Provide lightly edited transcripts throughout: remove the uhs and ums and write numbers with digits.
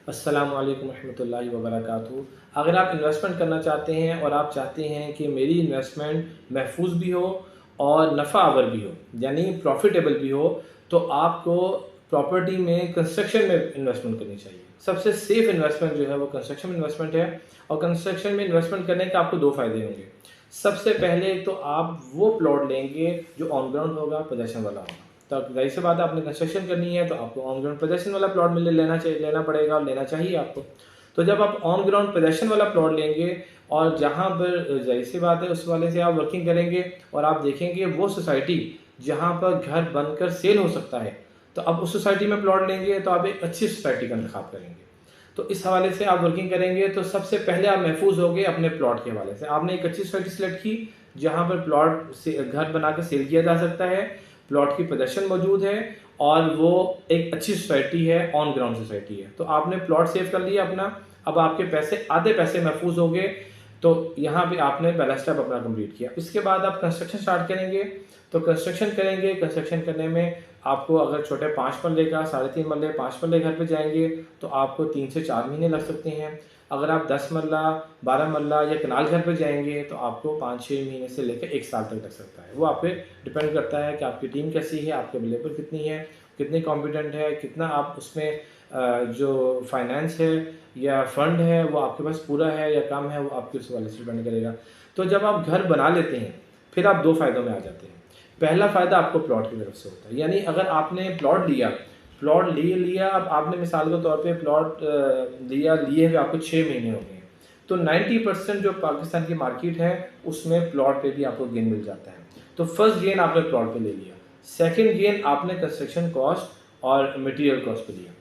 अस्सलामु अलैकुम रहमतुल्लाहि व बरकातुहू। अगर आप इन्वेस्टमेंट करना चाहते हैं और आप चाहते हैं कि मेरी इन्वेस्टमेंट महफूज भी हो और नफ़ा आवर भी हो, यानी प्रॉफिटेबल भी हो, तो आपको प्रॉपर्टी में कंस्ट्रक्शन में इन्वेस्टमेंट करनी चाहिए। सबसे सेफ इन्वेस्टमेंट जो है वो कंस्ट्रक्शन में इन्वेस्टमेंट है। और कंस्ट्रक्शन में इन्वेस्टमेंट करने के आपको दो फ़ायदे होंगे। सबसे पहले तो आप वो प्लॉट लेंगे जो ऑन ग्राउंड होगा, पोजेसन वाला होगा। तो ज़ाहिर सी बात है, आपने कंस्ट्रक्शन करनी है तो आपको ऑन ग्राउंड पोजेसन वाला प्लॉट लेना पड़ेगा और लेना चाहिए आपको। तो जब आप ऑन ग्राउंड पोजेसन वाला प्लॉट लेंगे और जहाँ पर ज़ाहिर सी बात है उस वाले से आप वर्किंग करेंगे और आप देखेंगे वो सोसाइटी जहाँ पर घर बनकर सेल हो सकता है, तो अब उस सोसाइटी में प्लॉट लेंगे तो आप एक अच्छी सोसाइटी का इंतखाब करेंगे। तो इस हवाले से आप वर्किंग करेंगे तो सबसे पहले आप महफूज होंगे अपने प्लॉट के हवाले से। आपने एक अच्छी सोसाइटी सेलेक्ट की जहाँ पर प्लॉट से घर बना के सेल किया जा सकता है, प्लॉट की पोजेसन मौजूद है और वो एक अच्छी सोसाइटी है, ऑन ग्राउंड सोसाइटी है। तो आपने प्लॉट सेव कर लिया अपना। अब आपके पैसे, आधे पैसे महफूज हो गए। तो यहाँ पे आपने पहला स्टेप अपना कंप्लीट किया। इसके बाद आप कंस्ट्रक्शन स्टार्ट करेंगे। तो कंस्ट्रक्शन करेंगे, कंस्ट्रक्शन करने में आपको अगर छोटे 5 मरले का, 3.5 मरले, 5 मरले घर पे जाएंगे तो आपको 3 से 4 महीने लग सकते हैं। अगर आप 10 मरला, 12 मरला या कनाल घर पे जाएंगे तो आपको 5-6 महीने से लेकर 1 साल तक लग सकता है। वो आप पे डिपेंड करता है कि आपकी टीम कैसी है, आपके लेबर कितनी है, कितनी कॉम्पिटेंट है, कितना आप उसमें जो फाइनेंस है या फंड है वो आपके पास पूरा है या कम है, वो आपके उस वाले से डिपेंड करेगा। तो जब आप घर बना लेते हैं फिर आप 2 फ़ायदों में आ जाते हैं। पहला फ़ायदा आपको प्लॉट की तरफ से होता है, यानी अगर आपने प्लॉट लिया, अब आपने मिसाल के तौर पे प्लॉट लिए हुए आपको 6 महीने हो गए हैं, तो 90% जो पाकिस्तान की मार्केट है उसमें प्लॉट पे भी आपको गेन मिल जाता है। तो फर्स्ट गेन आपने प्लॉट पे ले लिया, सेकंड गेन आपने कंस्ट्रक्शन कॉस्ट और मटेरियल कॉस्ट पे लिया।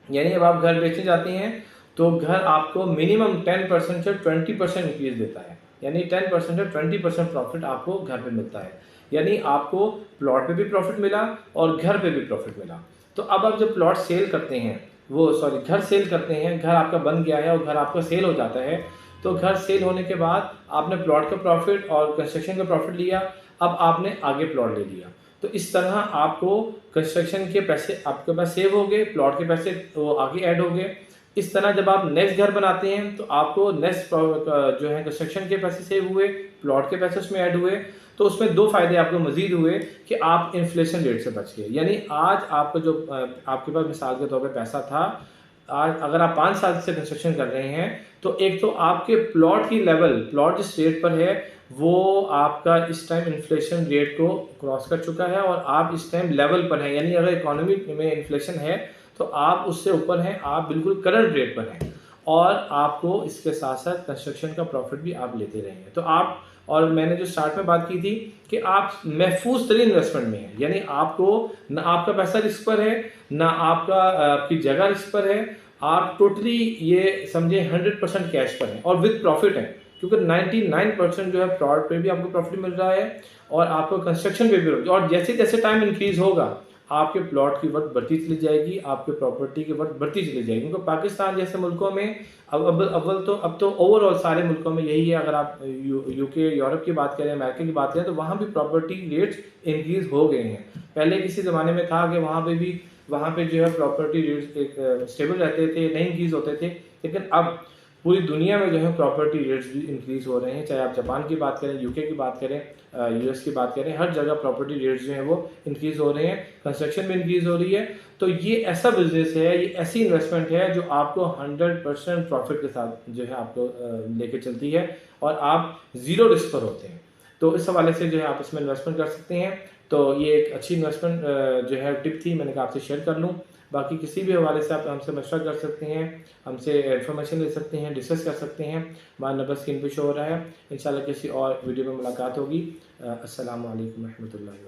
यानी अब आप घर बेचने जाते हैं तो घर आपको मिनिमम 10% से 20% इंक्रीज देता है, यानी 10% से 20% प्रॉफिट आपको घर पे मिलता है। यानी आपको प्लॉट पे भी प्रॉफिट मिला और घर पे भी प्रॉफिट मिला। तो अब आप जब प्लॉट सेल करते हैं, घर सेल करते हैं, घर आपका बन गया है और घर आपका सेल हो जाता है, तो घर सेल होने के बाद आपने प्लॉट का प्रॉफिट और कंस्ट्रक्शन का प्रॉफिट लिया। अब आपने आगे प्लॉट ले लिया, तो इस तरह आपको कंस्ट्रक्शन के पैसे आपके पास सेव हो गए, प्लॉट के पैसे वो आगे ऐड हो गए। इस तरह जब आप नेक्स्ट घर बनाते हैं तो आपको नेक्स्ट जो है कंस्ट्रक्शन के पैसे सेव हुए, प्लॉट के पैसे उसमें ऐड हुए। तो उसमें 2 फ़ायदे आपको मज़ीद हुए कि आप इन्फ्लेशन रेट से बच गए। यानी आज आपको जो आपके पास मिसाल के तौर पे पैसा था, आज अगर आप 5 साल से कंस्ट्रक्शन कर रहे हैं तो एक तो आपके प्लॉट की लेवल, प्लॉट जिस रेट पर है वो आपका इस टाइम इन्फ्लेशन रेट को क्रॉस कर चुका है और आप इस टाइम लेवल पर हैं। यानी अगर इकोनॉमी में इन्फ्लेशन है तो आप उससे ऊपर हैं, आप बिल्कुल करंट रेट पर हैं और आपको इसके साथ साथ कंस्ट्रक्शन का प्रॉफिट भी आप लेते रहेंगे। तो आप, और मैंने जो स्टार्ट में बात की थी कि आप महफूज तरीन इन्वेस्टमेंट में हैं, यानी आपको ना आपका पैसा रिस्क पर है, ना आपकी जगह रिस्क पर है। आप टोटली ये समझे 100% कैश पर हैं और विद प्रॉफिट है, क्योंकि 99% जो है प्लॉट पे भी आपको प्रॉफिट मिल रहा है और आपको कंस्ट्रक्शन पे भी। और जैसे जैसे टाइम इंक्रीज होगा आपके प्लॉट की वर्थ बढ़ती चली जाएगी, आपके प्रॉपर्टी की वर्थ बढ़ती चली जाएगी। क्योंकि पाकिस्तान जैसे मुल्कों में अब तो ओवरऑल सारे मुल्कों में यही है। अगर आप यूके, यूरोप की बात करें, अमेरिका की बात करें, तो वहाँ भी प्रॉपर्टी रेट्स इंक्रीज हो गए हैं। पहले किसी ज़माने में था कि वहाँ पे जो है प्रॉपर्टी रेट्स एक स्टेबल रहते थे, नहीं इंक्रीज होते थे। लेकिन अब पूरी दुनिया में जो है प्रॉपर्टी रेट्स भी इंक्रीज़ हो रहे हैं। चाहे आप जापान की बात करें, यूके की बात करें, यूएस की बात करें, हर जगह प्रॉपर्टी रेट्स जो हैं वो इंक्रीज़ हो रहे हैं, कंस्ट्रक्शन में इंक्रीज़ हो रही है। तो ये ऐसा बिजनेस है, ये ऐसी इन्वेस्टमेंट है जो आपको 100% प्रॉफिट के साथ जो है आपको लेके चलती है और आप ज़ीरो रिस्क पर होते हैं। तो इस हवाले से जो है आप इसमें इन्वेस्टमेंट कर सकते हैं। तो ये एक अच्छी इन्वेस्टमेंट जो है टिप थी, मैंने कहा आपसे शेयर कर लूँ। बाकी किसी भी हवाले से आप हमसे मशवरा कर सकते हैं, हमसे इन्फॉर्मेशन ले सकते हैं, डिस्कस कर सकते हैं। हमारा नंबर स्क्रीन पे शो हो रहा है। इंशाल्लाह किसी और वीडियो में मुलाकात होगी। अस्सलामु अलैकुम रहमतुल्लाहि।